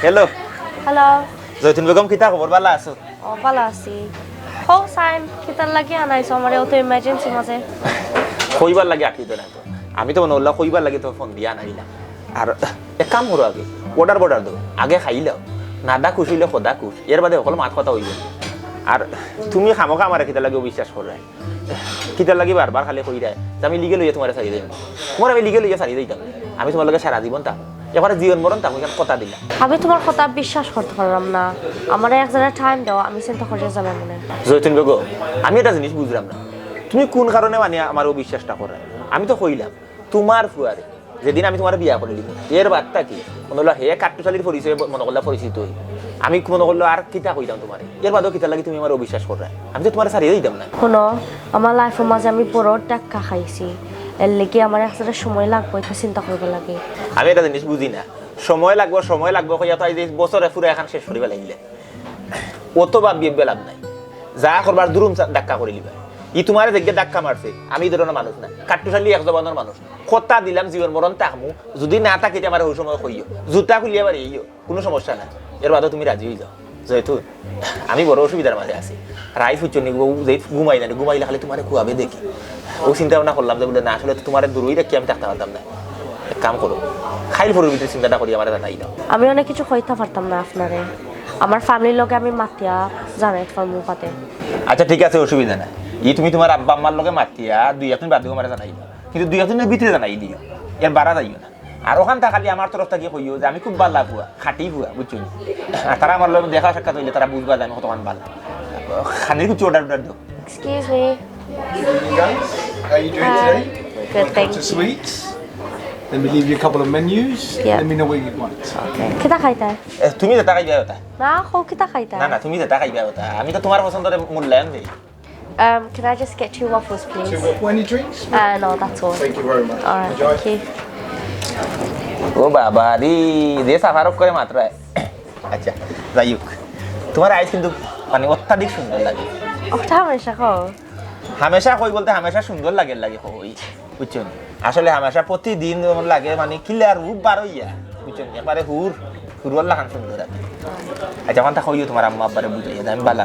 Hello hello Joytun Begum কিতা খবর ভালো আছো ও ভালো আছি হো সাইন কিতার লাগি আনাইছো আমার অত ইমার্জেন্সি মাঝে কইবার লাগে আকি তো না তো আমি তো মনে হল্লা কইবার লাগে তো ফোন দিয়া নাইলা আর এক কাম করো আগে বর্ডার দাও আগে খাইলাও নাদা খুশ হইলে খোদা খুশ এর বাদে সকল মাত কথা হইবে আর তুমি খামোখা আমার কিতা লাগে বিশ্বাস করে কিতার লাগে বারবার খালি কই দেয় যে আমি লিগেল হইয়া তোমার সারি দেব তোমার আমি লিগেল হইয়া সারি দিতাম আমি তোমার লগে সারা জীবন থাকবো এবারে জীবন মরণ থাকবো এখানে কথা দিলাম আমি তোমার কথা বিশ্বাস করতে পারলাম না আমার এক জায়গায় টাইম দাও আমি চিন্তা করে যাবে মনে জয়তুন বেগম আমি একটা জিনিস বুঝলাম না তুমি কোন কারণে মানে আমার ও বিশ্বাসটা করে আমি তো কইলাম তোমার ফুয়ারে যেদিন আমি তোমার বিয়া করে দিব এর বাদটা কি মনে হলো হে কাট্টুশালীর পরিচয় মনে করলা পরিচিত হই আমি মনে করলো আর কিতা কইতাম তোমার এর বাদেও কিতা লাগে তুমি আমার অবিশ্বাস করে আমি তো তোমার সারিয়ে দিতাম না শোনো আমার লাইফের মাঝে আমি বড় টাকা খাইছি এর লেগে আমার এক জায়গায় সময় লাগবে এটা চিন্তা করবে লাগে আমি একটা জিনিস বুঝি না সময় লাগবো কইয়া তো এই বছরে পুরো এখন শেষ করিবে লাগিলে অত বা বিয়ে লাভ নাই যা করবার দুরুম ধাক্কা করে লিবা ই তোমার দেখে ধাক্কা মারছে আমি এই ধরনের মানুষ না কাট্টুশালী এক জবানের মানুষ কথা দিলাম জীবন মরণ তাকমু যদি না থাকে আমার ওই সময় কইও জুতা খুলিয়া বাড়ি ইও কোনো সমস্যা না এর বাদেও তুমি রাজি হয়ে যাও যেহেতু আমি বড় অসুবিধার মাঝে আছি রাই ফুচনি যে ঘুমাইলে খালি তোমার খুয়াবে দেখি ও চিন্তা ভাবনা করলাম যে বলে না আসলে তোমার দূরই রাখি আমি থাকতে পারতাম না এক কাম করো খাইল ফোরের ভিতরে চিন্তাটা করি আমার জানাই দাও আমি অনেক কিছু কইতে পারতাম না আপনারে আমার ফ্যামিলির লগে আমি মাতিয়া জানাই পারবো পাতে আচ্ছা ঠিক আছে অসুবিধা নাই ই তুমি তোমার আব্বা আম্মার লগে মাতিয়া দুই একদিন বাদ আমার জানাই দাও কিন্তু দুই একদিনের ভিতরে জানাই দিও এর বাড়া যাইও না আর ওখান খালি আমার তরফ থেকে কইও যে আমি খুব ভালো ভুয়া খাটি ভুয়া বুঝছো আর তারা আমার লগে দেখা সাক্ষাৎ হইলে তারা বুঝবা যে আমি কতক্ষণ ভালো খানির কিছু অর্ডার দাও excuse me Guys, how are you doing today? Good, thank To you. sweets. Let me leave you a couple of menus. Yeah. Let me know what you want. কিতা খাইতা তুমি যেটা খাইবা ওটা না খো কিতা খাইতা না তুমি যেটা খাইবা ওটা আমি তো তোমার পছন্দের মূল্যায়ন দিই Can I just get 2 waffles, please? Any drinks? No, that's all. Thank you very much. All right, Enjoy. thank you. ও বাবা রে যে সাফারক করে মাত্র আচ্ছা যাই হোক তোমার আইস কিন্তু মানে অত্যাধিক সুন্দর লাগে ওটা হামেশা খাও হামেশা কই বলতে হামেশা সুন্দর লাগে কই বুঝছেন আসলে হামেশা প্রতিদিন যেমন লাগে মানে কিলার রূপ বার হইয়া বুঝছেন একবারে হুরওয়াল লাগান সুন্দর লাগে আচ্ছা কোনটা কইও তোমার আম্মা আব্বারে বুঝাইয়া আমি বালা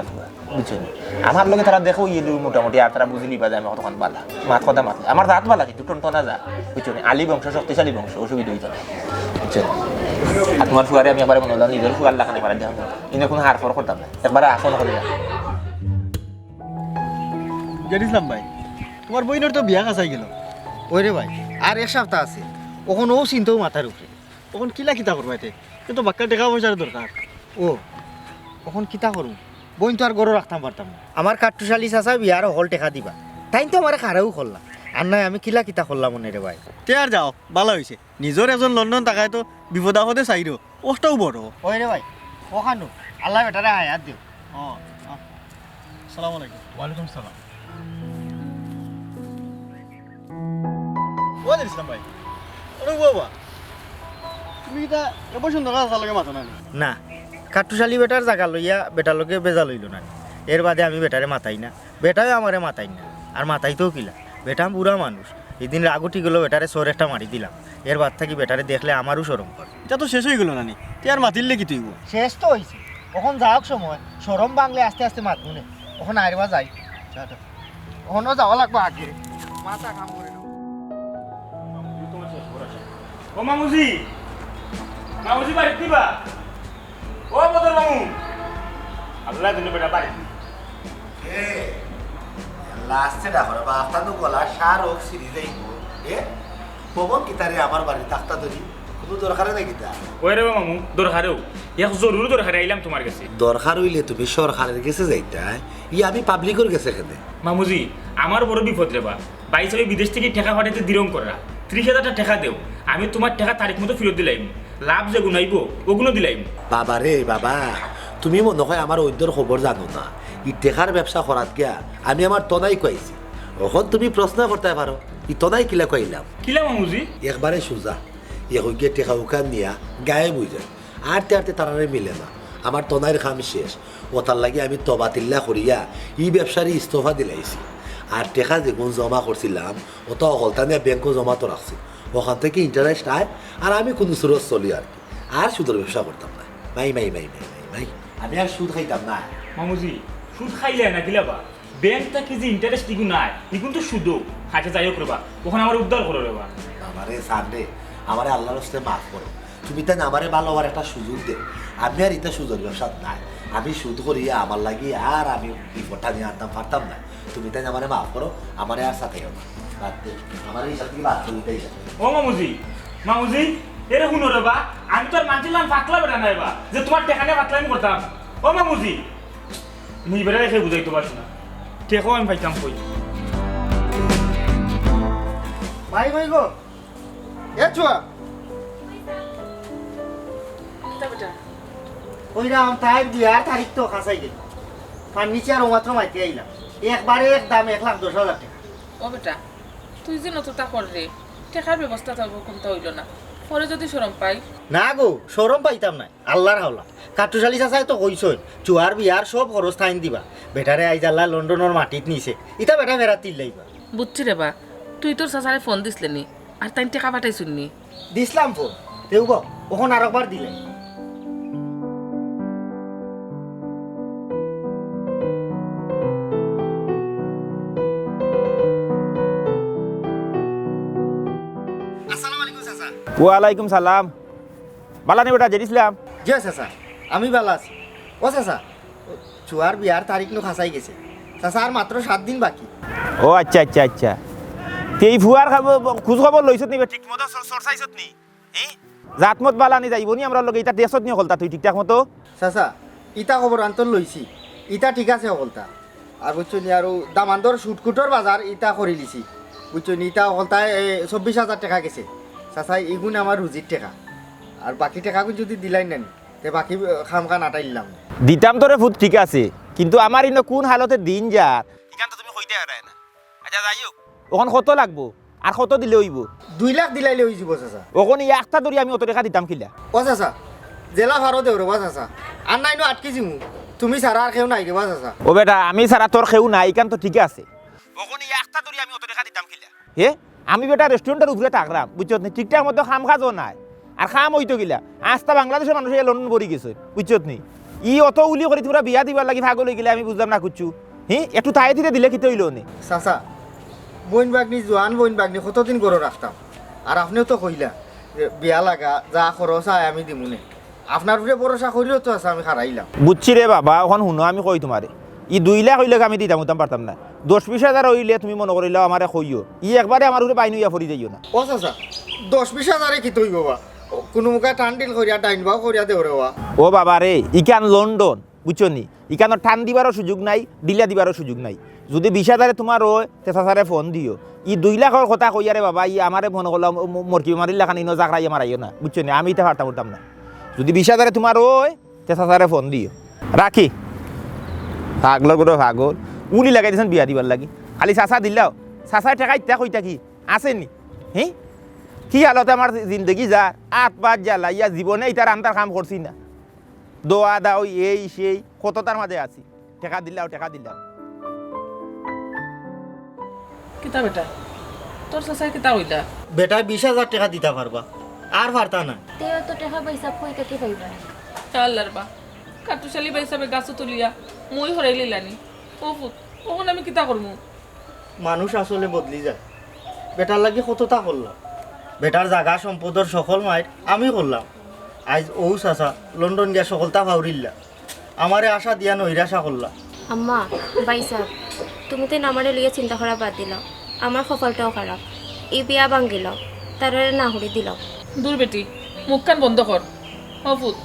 বুঝছেন আমার লগে তারা দেখো ইয়ে মোটামুটি আর তারা বুঝলি বা আমি কতক্ষণ বালা মাত কথা মাত আমার দাঁত বালা কিন্তু টনটনা যা বুঝছেন আলী বংশ শক্তিশালী বংশ অসুবিধা হইতো না বুঝছেন আর তোমার ফুয়ারে আমি একবারে মনে হলাম নিজের ফুয়ার লাগানে পারে দেখো ইনে কোনো হার ফর করতাম না একবারে আসন করে গেছিলাম ভাই তোমার বইনের তো বিয়া কাছাই গেল ওই রে ভাই আর এক সপ্তাহ আছে ওখন ও চিন্তাও মাথার উপরে ওখন কিলা কিতা করবো এতে কিন্তু বাক্কা টাকা পয়সার দরকার ও ওখন কিতা করবো বইন তো আর গরু রাখতাম পারতাম না আমার কাট্টুশালী চাচা বিয়ার হল টেকা দিবা তাই তো আমার খারাও করলাম আর নাই আমি কিলা কিতা করলাম মনে রে ভাই তে আর যাও ভালো হয়েছে নিজের এজন লন্ডন টাকায় তো বিপদ আপদে চাইরো কষ্টও বড় ওই রে ভাই ওখানো আল্লাহ বেটারে হায়াত দিও সালাম আলাইকুম Walaikum salam. ও দিলাম ভাই ওরে বাবা তুমি এটা এবার সুন্দর কাজ লাগে মাথা না না কাট্টুশালী বেটার জায়গা লইয়া বেটার লোকে বেজা লইল না এর বাদে আমি বেটারে মাতাই না বেটাও আমারে মাতাই না আর মাতাইতেও কিলা বেটা বুড়া মানুষ এদিন রাগুটি গেলো বেটারে সর একটা মারি দিলাম এর বাদ থাকি বেটারে দেখলে আমারও সরম করে এটা তো শেষ হয়ে গেল নানি তে আর মাতিলে কি তুই শেষ তো হয়েছে কখন যাওক সময় সরম বাংলে আস্তে আস্তে মাতবো না কখন আইরবা যাই ওখানেও যাওয়া লাগবো আগে মাথা কাম করে না ও মামুজি বাড়ি দিবা ও বদর মামু আল্লাহ দিন বেটা বাড়ি লাস্টে দেখো বা আপনার গলা সার হোক সিরি যাইব এ পবন কিতারে আমার বাড়ি তাক্তা ধরি কোনো দরকার নাই কিতা ওই রে মামু দরকারেও এক জরুরি দরকারে আইলাম তোমার কাছে দরকার হইলে তুমি সরকারের কাছে যাইতা ই আমি পাবলিকের কাছে খেতে মামুজি আমার বড় বিপদ রে বা বাইশ আমি বিদেশ থেকে টাকা পাঠাইতে দিরম করা 30,000 টাকা দেও আমি তোমার টাকা তারিখ মতো ফেরত দিলাম লাভ যে গুনাইব ওগুলো দিলাম বাবা রে বাবা তুমি মনে হয় আমার ওইদর খবর জানো না ই টেকার ব্যবসা করাত গিয়া আমি আমার তনাই কইছি এখন তুমি প্রশ্ন করতে পারো ই তনাই কিলা কইলাম কিলা মামুজি একবারে সোজা এ হইগে টেকা উকান নিয়া গায়ে বুঝ যায় আরতে আরতে তারারে মিলে না আমার তনাইয়ের কাম শেষ ও তার লাগে আমি তবাতিল্লা করিয়া ই ব্যবসারই ইস্তফা দিলাইছি আর টেকা যেগুন জমা করছিলাম ও তো অকলতা নিয়ে ব্যাংকও জমা তো রাখছি ওখান থেকে ইন্টারেস্ট আয় আর আমি কোনো সুরজ চলি আর কি আর সুদের ব্যবসা করতাম না মাই মাই মাই মাই মাই মাই আমি আর সুদ খাইতাম না। মামুজি সুদ খাইলে না কিলাবা ব্যাংকটা কি যে ইন্টারেস্ট দিগু নাই ইগুন তো সুদও খাইতে যাইও করবা ওখানে আমার উদ্ধার করো রেবা আমারে সানডে আমারে আল্লাহর হস্তে মাফ করো, তুমি তাই আমারে ভালো হওয়ার একটা সুযোগ দে। আমি আর এটা সুযোগ ব্যবসা নাই, আমি সুদ করিয়া আমার লাগি আর আমি বিপদটা নিয়ে আনতাম পারতাম না। তুমি তাই আমারে মাফ করো, আমারে আর সাথে না বাদ দে, আমার এই সাথে বাদ দিতেই যাবে। ও মামুজি মামুজি এরে শুনো রেবা আমি তো আর মানছিলাম পাতলা বেটা নাই বা যে তোমার টেকা নিয়ে পাতলামি করতাম। ও মামুজি নি বেড়া রেখে বুঝাইতে পারছো না টেকাও আমি পাইতাম কই। ভাই ভাই গো এ চুয়া ওইরাম তাই বিয়ার তারিখ তো কাছাই গেল, ফার্নিচার ও মাত্র মাইতে আইলাম, একবারে এক দাম 1,10,000 টাকা। ও বেটা তুই যে নতুনটা কর রে টেকার ব্যবস্থা থাকবো কোনটা হইল না পরে যদি শরম পাই। না গো শরম পাইতাম না, আল্লাহর হাওলা কাটুশালি চাচাই তো কইছই চুয়ার বিয়ার সব খরচ টাইম দিবা। বেটারে আইজাল্লা লন্ডনের মাটিত নিছে, ইটা বেটা ফেরাত তিল্লাইবা। বুঝছি রে বা তুই তোর চাচারে ফোন দিসলে নি আর তাই টেকা পাঠাইছুন নি? দিসলাম ফোন তেও গো ওখন আরেকবার দিলে। আসসালামু আলাইকুম চাচা। ওয়ালাইকুম সালাম। বালানি বেটা জেরিছিলাম। জি চাচা আমি ভালো আছি। ও চাচা চুয়ার বিয়ার তারিখ নো খাসাই গেছে চাচা, আর মাত্র 7 দিন বাকি। ও আচ্ছা আচ্ছা আচ্ছা তেই ফুয়ার খোঁজ খবর লইছত নি ঠিক মতো সরসাইছত নি জাতমত বালানি যাইব নি আমরা লগে এটা দেশত নি হলতা তুই ঠিকঠাক মতো। চাচা ইটা খবর আন্তর লইছি, ইটা ঠিক আছে সকলতা। আর বুঝছো নি আর দামান্দর সুটকুটর বাজার ইটা করে লিছি বুঝছো নি, ইটা সকলতায় 24,000 টাকা গেছে চাচা, এগুন আমার রুজির টাকা। আর বাকি টাকাগুলো যদি দিলাই নেন তে বাকি খামখা নাটাইলাম। দিতাম তোরে ফুট ঠিক আছে, কিন্তু আমার ইনো কোন হালতে দিন যার ইখান তো তুমি কইতে পারে না। আচ্ছা যাই হোক ওখান কত লাগবো আর কত দিলে হইব? 2 লাখ দিলাইলে হয়ে যাব চাচা। ওখানে একটা ধরি আমি অত টাকা দিতাম কিলা। ও চাচা জেলা ভারো দেও রে বা চাচা, আর নাই নো আটকে জিমু, তুমি সারা আর কেউ নাই রে বা চাচা। ও বেটা আমি সারা তোর খেউ নাই ইখান তো ঠিক আছে, ওখানে একটা ধরি আমি অত টাকা দিতাম কিলা। হে আমি বেটা রেস্টুরেন্টের উপরে থাকলাম বুঝছো নি, ঠিকঠাক মতো খাম খাজও নাই আর খাম হইতো গিলা। আজটা বাংলাদেশের মানুষ লন্ডন পড়ি গেছে বুঝছো নি, ই অত উলি করে তোমরা বিয়া দিবার লাগি ভাগ হয়ে গেলে আমি বুঝলাম না কুচ্ছু। একটু তাই দিলে দিলে কিতে হইল নি চাচা বইন বাগনি জোয়ান বইন বাগনি কতদিন করে রাখতাম, আর আপনিও তো কইলা যে বিয়া লাগা যা খরচ হয় আমি দিমুনে, আপনার উপরে ভরসা করিও তো আছে আমি হারাইলাম। বুঝছি রে বাবা, এখন শুনো আমি কই তোমারে ই 2 লাখ হইলে আমি দিতাম উতাম পারতাম না, 10-20 হাজার হইলে তুমি মনে করিলাও আমারে কইও, ই একবারে আমার উপরে বাইন হইয়া ফরি যাইও না। ও চাচা 10-20 হাজারে কি তৈব বা, কোনো মুখে টানডিল করিয়া ডাইনবাও করিয়া দেও রে বা। ও বাবা রে ইকান লন্ডন বুঝছো নি, ইকানোর টান দিবারও সুযোগ নাই, ডিলা দিবারও সুযোগ নাই। যদি 20 হাজারে তোমার হয় তেসারে ফোন দিও, ই 2 লাখের কথা কইয়ারে বাবা ই আমারে মনে করলাম মরকি মারিলা খান ইনো জাগরাইয়া মারাইও না বুঝছো নি, আমি এটা পারতাম উঠতাম না। যদি 20 হাজারে তোমার হয় তেসারে ফোন দিও। রাখি পাগল করে পাগল উলি লাগাই দিয়েছেন বিয়া দিবার লাগি, খালি চাচা দিলাও চাচায় টেকা ইত্যা কইতা কি আসেনি। কি হালতে আমার জিন্দগি যা 8-5 জ্বালা ইয়া জীবনে ইটার আন্তার কাম করছি না, দোয়া দাও এই সেই কত তার মাঝে আছি, টেকা দিলাও টেকা দিলাও। কিতা বেটা তোর চাচাই কিতা হইলা? বেটা 20,000 টাকা দিতে পারবা আর পারতা না। তেও তো টাকা পয়সা কই থেকে পাইবা? আল্লাহর বা কাটুশালি বাইসাবে গাছ তুলিয়া মই হরাই লিলানি। ও ফুট ওখানে আমি কিতা করবো? মানুষ আসলে বদলি যায়, বেটার লাগি কতটা করলাম, বেটার জায়গা সম্পদর সকল মায়ের আমি করলাম। আজ ও চাচা লন্ডন গিয়া সকলটা ভাউরিল্লা, আমারে আশা দিয়া নৈরাশা করলাম। আম্মা বাইসা তুমি তো আমারে লিয়ে চিন্তা করা বাদ দিলাম, আমার কপালটাও খারাপ, এই বিয়া ভাঙ্গিল তারে না হরি দিল। দূর বেটি মুখ কান বন্ধ কর। ও ফুট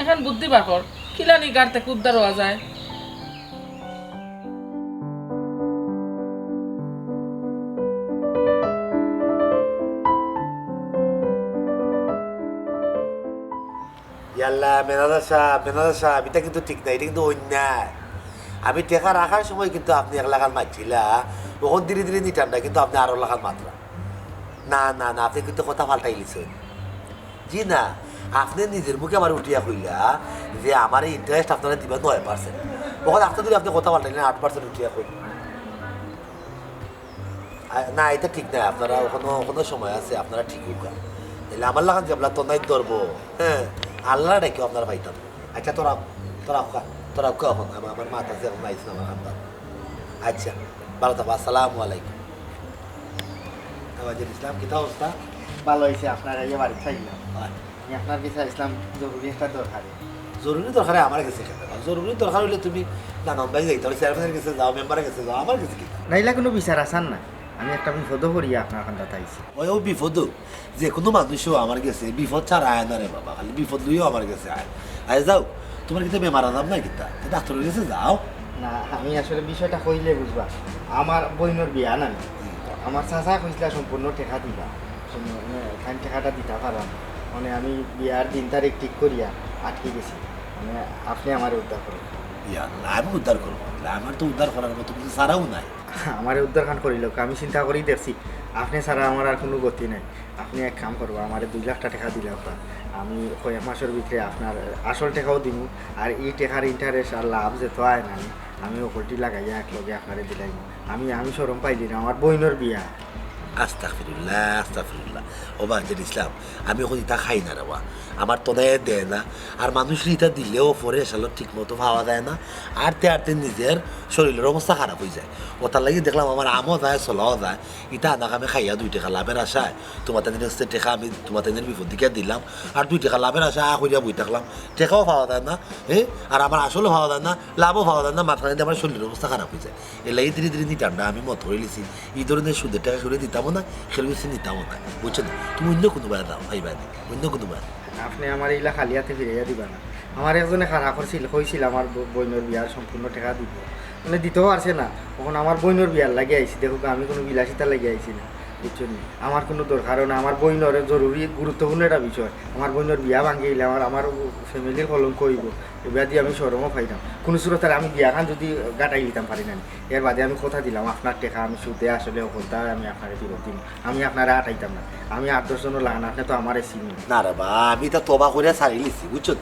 এখন বুদ্ধি বার কর, কিলানি গার থেকে উদ্ধার হওয়া যায়। ইয়াল্লা মেনাদা সাহেব এটা কিন্তু ঠিক নাই, এটা কিন্তু অন্যায়। আমি টেকা রাখার সময় কিন্তু আপনি 1 লাখ মারছিলা, তখন ধীরে ধীরে নিতাম না, কিন্তু আপনি 8 লাখ মাত্রা। না না না আপনি কিন্তু কথা পাল্টাই লিছেন। জি না আপনি নিজের মুখে আমার উঠিয়া কইলা যে আমার এই ইন্টারেস্ট আপনারা দিবা 9%, তখন আপনি যদি আপনি কথা পাল্টাইলেন 8% উঠিয়া কই না, এটা ঠিক নাই। আপনারা ওখানে সময় আছে, আপনারা ঠিক হোক। তাহলে আমার লাগান যে আপনার তো নাই ধরবো, হ্যাঁ আল্লাহ ডাকেও আপনারা পাইতাম। আচ্ছা তোরা এখন আমার মাথা আছে এখন আইস না আমার খান্দান আচ্ছা ভালো থাকো আসসালামু আলাইকুম ওয়াজের ইসলাম কিতা অবস্থা ভালো হয়েছে আপনার এই বাড়ি থাকলাম আমি আপনার কাছে ইসলাম জরুরি একটা দরকারে জরুরি দরকারে আমার কাছে খেতে পারো জরুরি দরকার হলে তুমি নানন ভাই যাইতে হবে চেয়ারম্যানের কাছে যাও মেম্বারের কাছে যাও আমার কাছে কি নাইলা কোনো বিচার আসান না আমি একটা বিপদ করিয়া আপনার খান্দাতে আইছি ওই ও বিপদ যে কোনো মানুষও আমার কাছে বিপদ ছাড়া আয় না রে বাবা খালি বিপদ লইও আমার কাছে আয় যাও তোমার কিন্তু বেমার আদাম নাই কিতা ডাক্তারের কাছে যাও না আমি আসলে বিষয়টা কইলে বুঝবা আমার বইনের বিয়া না আমার চাচা কইছিল সম্পূর্ণ টেকা দিবা খান টেকাটা দিতে পারলাম মানে আমি বিয়ার দিন তারিখ ঠিক করিয়া আটকে গেছি মানে আপনি আমার উদ্ধার করুন ইয়া আল্লাহ, আমি উদ্ধার করবো আমার তো উদ্ধার করার মতো কিছু ছাড়াও নাই আমার উদ্ধার খান করিল আমি চিন্তা করেই দেখছি আপনি ছাড়া আমার আর কোনো গতি নাই আপনি এক কাম করবো আমার 2 লাখ টাকা দিলে আপনার আমি কয়েক মাসের ভিতরে আপনার আসল টাকাও দিব আর এই টাকার ইন্টারেস্ট আর লাভ যে তো আয় না আমি ওপরটি লাগাইয়া একলগে আপনারে দিলাই আমি সরম পাইলি না আমার বইনের বিয়া আস্তাগফিরুল্লাহ ও বাজের ইসলাম আমি এখন ইটা খাই না রেবা আমার তো দেয় না আর মানুষের ইটা দিলেও পরে সালো ঠিক মতো পাওয়া যায় না আরতে আরতে নিজের শরীরের অবস্থা খারাপ হয়ে যায় ওটার লাগি দেখলাম আমার আমও যায় চলাও যায় ইটা আনাকে আমি খাইয়া 2 টাকা লাভের আশায় তোমাদের টাকা আমি তোমাদের বিপদ দিকে দিলাম আর 2 টাকা লাভের আশা করিয়া বই থাকলাম টাকাও পাওয়া যায় না আর আমার আসলেও পাওয়া যায় না লাভও পাওয়া যায় না মাঝখানে আমার শরীরের অবস্থা খারাপ হয়ে যায় এর লাগে ধীরে ধীরে নিতামটা আমি মত হয়ে লিছি এই ধরনের সুদের টাকা সরিয়ে দিতামও না খেলবেছি নিতামও না বুঝছো না তুমি অন্য কোনো বাইরে দাও ভাই বাইরে অন্য কোনো বাইরে আপনি আমার এইলা খালিয়াতে ফিরাইয়া দিবা না আমার একজনে খারাপ করছিল কইছিল আমার বইনের বিয়ার সম্পূর্ণ টাকা দিব মানে দিতেও পারছে না তখন আমার বইনের বিয়ার লাগে আইছি দেখো আমি কোনো বিলাসিতা লাগে আইছি না বুঝছেন আমার কোনো দরকারও না আমার বইনের জরুরি গুরুত্বপূর্ণ একটা বিষয় আমার বইনের বিয়া ভাঙিলে আমার ফ্যামিলির কলঙ্ক হইব এবার দিয়ে আমি সরমও পাইতাম কোনো সুরতার আমি বিয়াখান যদি গাটাই দিতাম পারি না এর বাদে আমি কথা দিলাম আপনার টাকা আমি সুদে আসলে ওখানটা আমি আপনার ফেরত দিন আমি আপনারা আটাইতাম না আমি 8-10 জনের লাগান আপনি তো আমার চিনি না রে বা আমি তা তবা করে ছাড়ি লিছি বুঝছো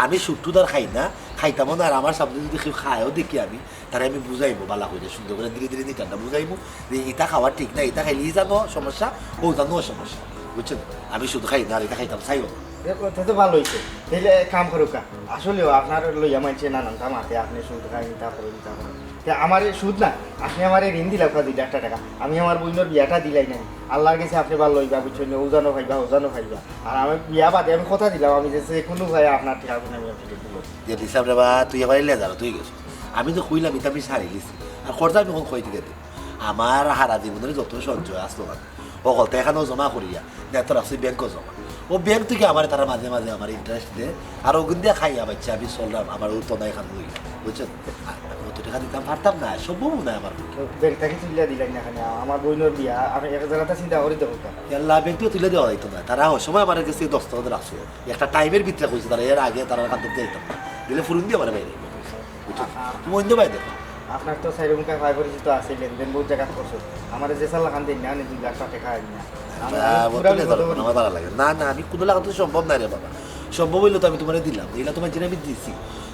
আমি সুট্টুদার খাই না খাইতামও না আর আমার সামনে যদি কেউ খায়ও দেখি আমি তারা আমি বুঝাইবো বালা করে সুন্দর করে ধীরে ধীরে নিতামটা বুঝাইবো যে এটা খাওয়া ঠিক না এটা খাইলেই জানো সমস্যা ও জানো সমস্যা বুঝছো আমি শুধু খাই না আর এটা খাইতাম চাইও কথা তো ভালো হয়েছে তাহলে কাম করুক আসলেও আপনার লইয়া মানছে নানান কাম হাতে আপনি সুদ খাই নিতা করেন আমার সুদ না আপনি আমার ঋণ দিলাম 2 লাখ টাকা আমি আমার বইনের বিয়াটা দিলাই নাই আল্লাহর কাছে আপনি ভালো লইবা বুঝছেন ওজানো খাইবা আর আমি বিয়া বাদে আমি কথা দিলাম আমি যে কোনো ভাই আপনার টাকা আমি যে হিসাব রে বা তুই এবার লেজারো তুই গেছো আমি তো কইলাম এটা আমি সারি লিছি আর খরচা আমি কখন কই দিকে আমার হারা জীবনের যত সঞ্চয় আসলো না অকলতে এখানেও জমা করিয়া নেতর আছে ব্যাংকও জমা ও ব্যাংক থেকে আমার তারা মাঝে মাঝে আমার ইন্টারেস্ট দেয় আর ওগুন দিয়ে খাইয়া বাচ্চা আমি চললাম আমার ও তো না এখান লই বুঝছেন অত টাকা দিতাম পারতাম না সম্ভব না আমার ব্যাংকটাকে তুলিয়া দিলাই না এখানে আমার বইনের বিয়া আমি এক জায়গাটা চিন্তা করি দেখো আল্লাহ ব্যাংকটিও তুলে দেওয়া হইতো না তারা সময় আমার কাছে 10 টাকা রাখছো একটা টাইমের ভিতরে কইছে তারা এর আগে তারা কান দিতে দিতাম দিলে ফুরুন দিয়ে আমার বাইরে বুঝছো তুমি অন্য বাইরে দেখো আপনার তো সাইরুমকা ভাই পরিচিত আছে লেনদেন বহুত জায়গা করছো আমার যে সাল লাগান দিন না 2 লাখ টাকা আই না আমার ভালো লাগে না না আমি কোনো লাগাতে সম্ভব না রে বাবা সম্ভব হইলে তো আমি তোমার দিলাম দিলা তোমার জন্য আমি দিচ্ছি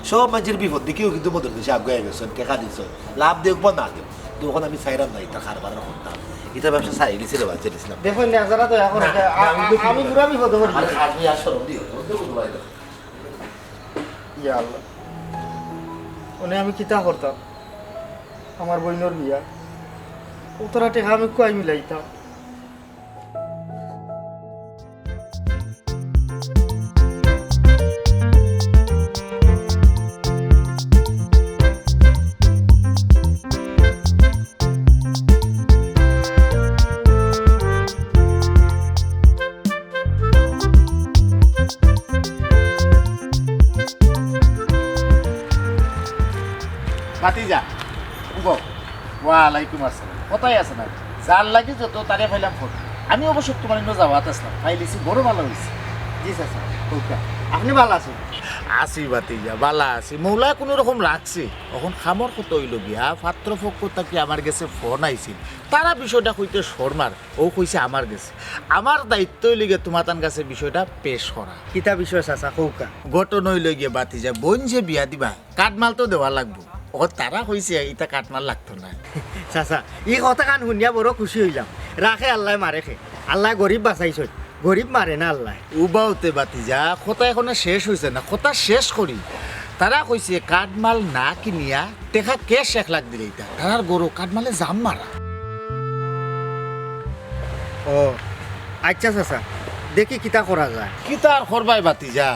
সব মানুষের বিপদ দেখেও কিন্তু মদর দিচ্ছে আগে গেছো টাকা দিচ্ছ লাভ দেখবো না দেব তখন আমি চাইলাম না এটা খারবার করতাম এটা ব্যবসা চাই দিছি রে বাচ্চা দিছিলাম দেখুন না যারা তো এখন আমি পুরা বিপদ করি আমি আসলে দিও ইয়া আল্লাহ ওনে আমি কিতা করতাম আমার বইনের বিয়া উতরা টাকা আমি কই মিলাইতাম ভাতিজা ওয়ালাইকুম আসসালাম কোথায় আছেন আপনি যার লাগে যত তারে ফাইলাম ফোন আমি অবশ্য তোমার ইনো যাওয়াত আসলাম ফাইলিছি বড় ভালো হয়েছে জি স্যার আপনি ভালো আছেন আছি বাতিজা বালা আছি মৌলা কোনো রকম রাখছি এখন খামর কত হইল গিয়া পাত্রপক্ষ তাকে আমার কাছে ফোন আইছিল তারা বিষয়টা কইতে শর্মার ও কইছে আমার গেছে আমার দায়িত্ব হইলে গিয়ে তোমার তার কাছে বিষয়টা পেশ করা কিতা বিষয় চাচা কৌকা ঘটন হইলে গিয়ে বাতিজা বোন যে বিয়া দিবা কাঠমাল তো দেওয়া লাগবো ও তারা কইছে এটা কাঠমাল লাগতো না চাচা এই কথা কান শুনিয়া বড় খুশি হইলাম রাখে আল্লাহ মারে খে আল্লাহ গরিব বাঁচাইছ গরিব মারে না আল্লাহ উবাউতে বাতিজা কথা এখনো শেষ হয়েছে না কথা শেষ করি তারা কইছে কাঠমাল না কিনিয়া টেকা ক্যাশ 1 লাখ দিলে এটা তার গরু কাঠমালে জাম মারা। ও আচ্ছা চাচা, দেখি কিতা করা যায়। কি তার করবাই বাতিজা,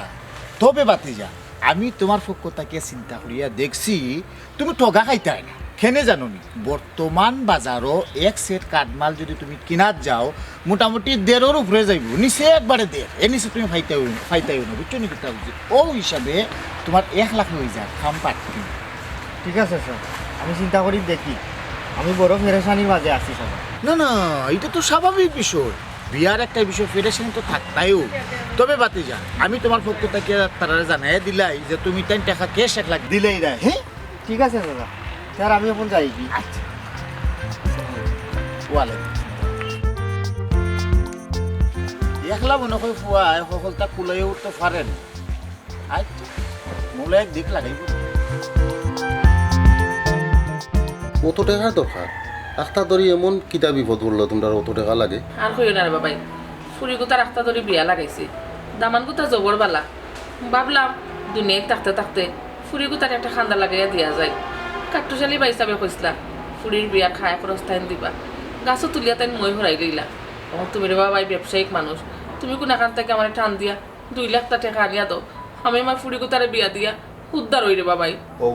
তবে বাতিজা আমি তোমার পক্ষ থেকে চিন্তা করিয়া দেখছি তুমি ঠগা খাইতাই না। খেনে জানো নি বর্তমান বাজারও 1 সেট কাঠমাল যদি তুমি কিনাত যাও মোটামুটি 1.5-এর উপরে যাইব, নিচে একবারে 1.5, এর নিচে তুমি ফাইতাই না, বুঝছো নি কিতা বুঝছি। ও হিসাবে তোমার 1 লাখ হয়ে যায় খাম পাঠি। ঠিক আছে স্যার, আমি চিন্তা করি দেখি। আমি বড় ফেরেশানির মাঝে আছি স্যার। না না, এটা তো স্বাভাবিক বিষয়, বিয়ার একটা বিষয়, ফেডারেশন তো থাকতাইও। তবে বাতিজা আমি তোমার পক্ষ থেকে তারা জানাই দিলাই যে তুমি তাই টাকা ক্যাশ 1 লাখ দিলেই না। হ্যাঁ ঠিক আছে দাদা, স্যার আমি এখন যাই কি? আচ্ছা ওয়ালাইকুম একলা মনে হয় ফুয়া সকলটা কুলাই উঠতে পারেন। আচ্ছা মোলে এক দিক লাগাইব। কত টাকা দরকার? রাস্তা ধরি এমন কিতা বিপদ পড়লো তোমরা অত টাকা লাগে? আর কইও না রে বাবাই, ফুরি গুতা রাস্তা ধরে বিয়া লাগাইছে, দামান গুতা জবর বালা। ভাবলাম দুনিয়ায় থাকতে থাকতে ফুরি গুতার একটা খান্দা লাগাইয়া দিয়া যায়। কাট্টুশালি বাই হিসাবে কইসলা ফুরির বিয়া খায় খরচ তাইন দিবা, গাছও তুলিয়া তাইন মই ভরাই লইলা। ও তুমি রে বাবাই ব্যবসায়িক মানুষ, তুমি কোন এখান থেকে আমার টান দিয়া 2 লাখ টাকা আনিয়া দাও, আমি আমার ফুরি গুতারে বিয়া দিয়া উদ্ধার হই রে বাবাই। ও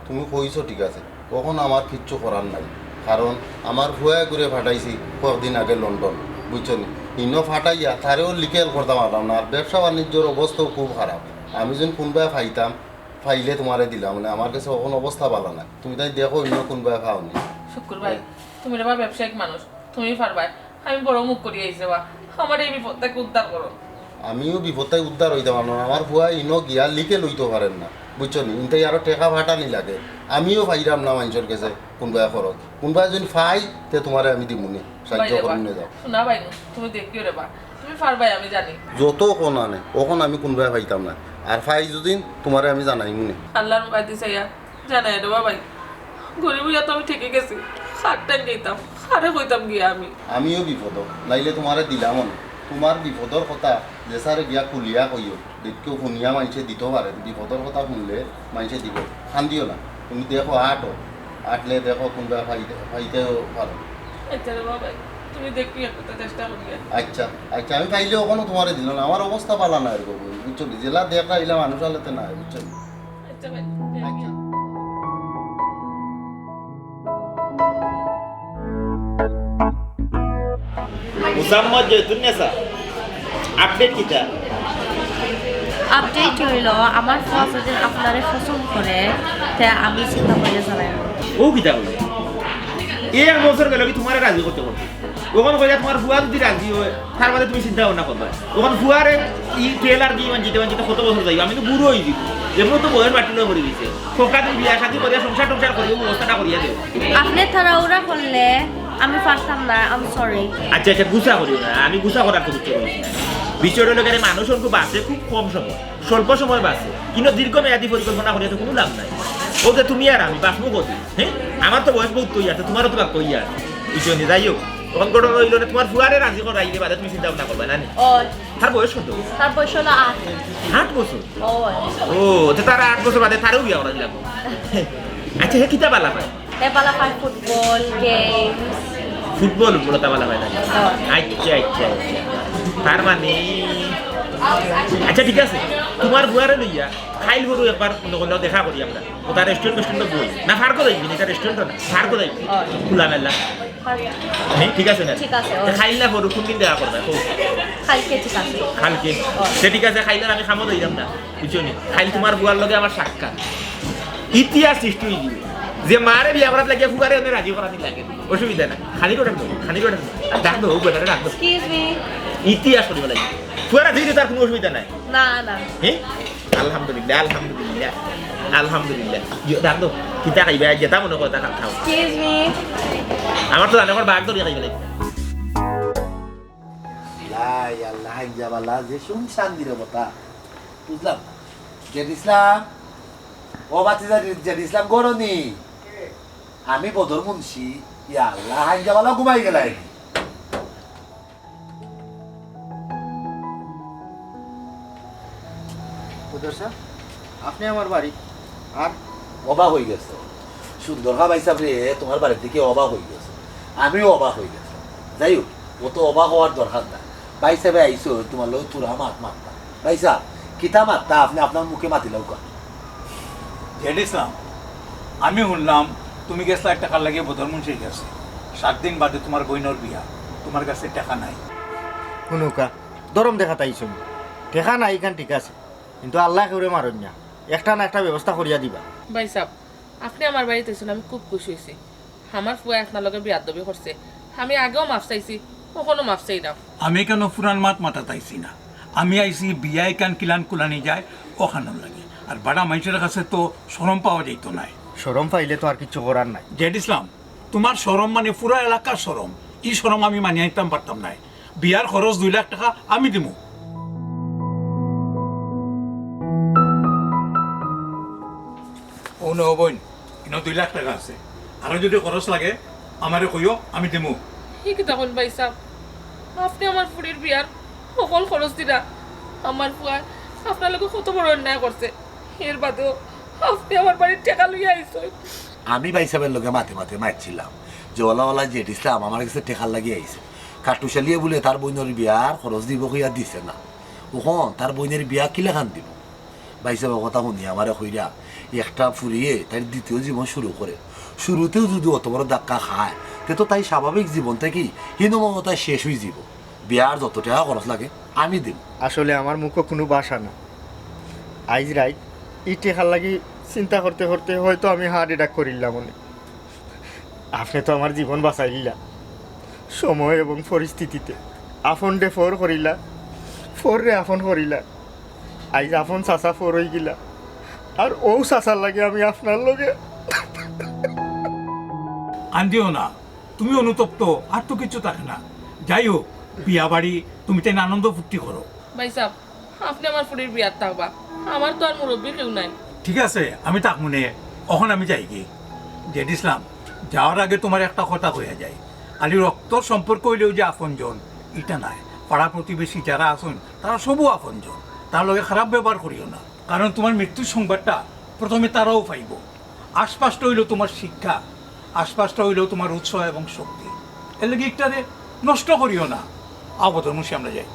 তুমি কইছো ঠিক আছে, কখন আমার কিচ্ছু করার নাই, কারণ আমার ভুয়া করে ফাটাইছি কয়েকদিন আগে লন্ডন, বুঝছো নি। ইনো ফাটাইয়া তারেও লিকেল করতাম পারলাম না, আর ব্যবসা বাণিজ্যর অবস্থাও খুব খারাপ। আমি যখন কোনবাই ফাইতাম ফাইলে তোমারে দিলাম, মানে আমার কাছে কখন অবস্থা ভালো না। তুমি তাই দেখো ইনো কোনবাই খাওনি। শুক্র ভাই, তুমি রে বা ব্যবসায়িক মানুষ, তুমি পারবাই। আমি বড় মুখ করিয়া আইছে বা আমার এই বিপদ থেকে উদ্ধার করো। আমিও বিপদটাই উদ্ধার হইতে পারলাম না, আমার ভুয়া ইনো গিয়া লিকে লইতে পারেন না, বুঝছো নি। ইনটাই আরো টেকা ফাটানি লাগে, আমিও ফাইরাম না মানুষের কাছে কোনবাই খরচ। কোনবাই যদি ফাই তে তোমারে আমি দিমুনি, সাহায্য করুন যাও। শোনা ভাই তুমি দেখিও রে বা, তুমি পারবাই আমি জানি। যত কোন আনে ওখন আমি কোনবাই পাইতাম না, আর ফাই যদি তোমারে আমি জানাই মুনি। আল্লাহর মুখ দিছে ইয়া জানাই রে বাবাই, গরিব হইয়া তো আমি ঠিকই গেছি, খাট টাইম গেতাম, খারে কইতাম গিয়া আমি। আমিও বিপদ, নাইলে তোমারে দিলাম না। তোমার বিপদর কথা যে স্যার গিয়া কুলিয়া কইও, দেখকেও শুনিয়া মানুষে দিতে পারে। বিপদর কথা শুনলে মানুষে দিব, খান দিও না। তুমি দেখো আটলে দেখো কোনবা ফাইতেও পারো। আচ্ছা রে বাবাই, তুমি দেখবি একটা চেষ্টা করিয়া। আচ্ছা আচ্ছা, আমি পাইলে ওখানে তোমারে দিল না, আমার অবস্থা পালা না এরকম, বুঝছো। জেলা দেখা এলা মানুষ আলাতে না, বুঝছো। আচ্ছা ভাই আচ্ছা মুসাম্মদ জয়তুন্নেসা আপডেট কিটা? আপডেট হইল আমার ফার্স্ট যদি আপনারে পছন্দ করে তে আমি চিন্তা করে জানাই। ও কিটা বলে এই এক বছর গেল কি তোমার রাজি করতে করতে, ওখান কইয়া তোমার ফুয়া যদি রাজি হয় তার বাদে তুমি চিন্তা ভাবনা করবা। ওখান ফুয়ারে ই ট্রেলার দিয়ে মানজিতে কত বছর যাইব, আমি তো বুড়ো হয়ে যাব। এগুলো তো বইয়ের বাটিলে ভরে দিছে, ফোকা তুমি বিয়া শাদি করিয়া সংসার টংসার করিয়া ব্যবস্থাটা করিয়া দেও। আপনি তাড়াহুড়া করলে আমি পারতাম না, আই এম সরি। আচ্ছা আচ্ছা, গুছা করিও না, আমি গুছা করার তো বুঝতে পারছি না। বিষয়টা হলো গেলে মানুষ অল্প বাঁচে খুব কম সময়, স্বল্প সময় বাঁচে, কিন্তু দীর্ঘমেয়াদী পরিকল্পনা করিয়া তো কোনো লাভ নাই। ও যে তুমি আর আমি বাঁচবো কত? হ্যাঁ, আমার তো বয়স বহুত কই আছে, তোমারও তো বাক কই আছে। বিষয় নিয়ে যাই হোক, তখন ঘটনা হইল না তোমার ফুয়ারে রাজি করাইলে বাদে তুমি চিন্তা ভাবনা করবে না নি? ও তার বয়স কত? তার বয়স হলো 8 বছর। ও ও তো তার 8 বছর বাদে তারও বিয়া করা দিলাম। আচ্ছা, হে কিতা বালা পায়? এবালা পাই ফুটবল গেমস। ফুটবল বলতা বালা পায় না? আচ্ছা আচ্ছা আচ্ছা, তার মানে আচ্ছা ঠিক আছে, তোমার বুয়ারে লইয়া খাইল বড় একবার কোনও দেখা করি আমরা। ও তার রেস্টুরেন্ট বই না, ফার্কো যাইবি না, এটা রেস্টুরেন্ট না, ফার্কো যাইবি খোলা মেলা। হ্যাঁ ঠিক আছে না? ঠিক আছে। খাইল না বড় কোন দিন দেখা করবে? কালকে ঠিক আছে। কালকে সে ঠিক আছে, খাইলে আমি খামো দিলাম না, বুঝছো নি। খাইল তোমার বুয়ার লগে আমার সাক্ষাৎ ইতিহাস সৃষ্টি হয়ে যাবে, যে মারে বিয়া করার লাগিয়া ফুকারে ওদের রাজি করা লাগে, অসুবিধা না। খালি করে ডাকবো ও বেটারে ডাকবো, এক্সকিউজ মি, ইতিহাস করিব লাগে। ফুয়ারা ধীরে তার কোনো অসুবিধা নাই। না না হ্যাঁ, আলহামদুলিল্লাহ আলহামদুলিল্লাহ আলহামদুলিল্লাহ। ডাকবো কিতা খাইবে যেটা মনে কথা খাও। এক্সকিউজ মি, আমার তো জানে আমার বাঘ ধরিয়া খাইবে লাগে। লাই আল্লাহ হাইজাবালা যে শুনশান দিরে বতা বুঝলাম। জেদ ইসলাম, ও বাতিজা জেদ ইসলাম গরনি, আমি বদর মুন্সি। ইয়া আল্লাহ হাইজাবালা ঘুমাই গেলাই। বুঝছো স্যার, আপনি আমার বাড়ি আর অবাক হয়ে গেছে সুন্দর হা ভাই সাহেব রে তোমার বাড়ির থেকে অবাক হয়ে গেছে আমিও অবাক হয়ে গেছে যাই হোক ও তো অবাক হওয়ার দরকার না ভাই সাহেব আইসো তোমার লোক তোরা মাত্তা ভাই সাহেব কিতা মাত্তা আপনি আপনার মুখে মাতিলেও কন জেড ইসলাম আমি শুনলাম তুমি গেছলা টাকা লাগিয়ে বোধর মুন্সি গেছে 7 দিন বাদে তোমার বইনর বিয়া তোমার কাছে টাকা নাই শুনুকা দরম দেখা তাইছ দেখা নাই এখান ঠিক আছে কিন্তু আল্লাহ করে মারন না একটা না একটা ব্যবস্থা করিয়া দিবা ভাই সাহেব আপনি আমার বাড়িতে এসেছেন আমি খুব খুশি হয়েছি আমার ফুয়া আপনার লগে বিয়ার দবি করছে আমি আগেও মাফ চাইছি কখনো মাফ চাই না আমি কেন ফুরান মাত মাথা তাইছি না আমি আইছি বিয়ায় কান কিলান কুলানি যায় ওখানে লাগে আর বাড়া মানুষের কাছে তো শরম পাওয়া যাইত নাই শরম পাইলে তো আর কিছু করার নাই জেড ইসলাম তোমার শরম মানে পুরা এলাকার শরম এই শরম আমি মানিয়ে নিতাম পারতাম নাই বিয়ার খরচ 2 লাখ টাকা আমি দিমু ও নো বোন ইনো 2 লাখ টাকা আছে আর যদি খরচ লাগে আমারে কইও আমি দিমু কি কি তখন ভাই সাহেব আপনি আমার ফুরির বিয়ার সকল খরচ দিলা আমার ফুয়া আপনার লগে কত বড় অন্যায় করছে এর বাদেও আপনি আমার বাড়ির টাকা লইয়া আইছো আমি ভাই সাহেবের লোকে মাথে মারছিলাম যে ওলা জেড ইসলাম আমার কাছে টেকার লাগিয়ে আইছে কাটুশালিয়ে বলে তার বইনের বিয়ার খরচ দিব কইয়া দিছে না ওখন তার বইনের বিয়া কিলা খান দিব ভাই সাহেবের কথা শুনি আমার কইরা একটা ফুরিয়ে তার দ্বিতীয় জীবন শুরু করে শুরুতেও যদি অত বড় ধাক্কা খায় তে তো তাই স্বাভাবিক জীবন থেকে হীনমমতায় শেষ হয়ে যাব বিয়ার যত টাকা খরচ লাগে আমি দিব আসলে আমার মুখে কোনো বাসা না আইজ রাইট ই টেকার লাগি চিন্তা করতে করতে হয়তো আমি হার্ট অ্যাটাক করিলাম মনে আপনি তো আমার জীবন বাঁচাইলা সময় এবং পরিস্থিতিতে আপন ডে ফোর করিলা ফোর রে আপন করিলা আইজ আপন চাচা ফোর হয়ে গিলা আর ও চাচার লাগে আমি আপনার লগে আন্দিও না তুমি অনুতপ্ত আর তো কিছু থাকে না যাই হোক বিয়া বাড়ি তুমি তাই আনন্দ ফুর্তি করো ভাই সাহেব আপনি আমার ফুরির বিয়ার থাকবা আমার তো আর মুরব্বী কেউ নাই ঠিক আছে আমি তাক মনে এখন আমি যাই কি জেড ইসলাম যাওয়ার আগে তোমার একটা কথা কইয়া যায় খালি রক্তর সম্পর্ক হইলেও যে আপনজন এটা নাই পাড়া প্রতিবেশী যারা আছেন তারা সবও আপনজন তার লগে খারাপ ব্যবহার করিও না কারণ তোমার মৃত্যুর সংবাদটা প্রথমে তারাও পাইব আশপাশটা হইলেও তোমার শিক্ষা আশপাশটা হইলেও তোমার উৎসাহ এবং শক্তি এর লগে একটা নষ্ট করিও না আবদ্ধ মুশি আমরা যাই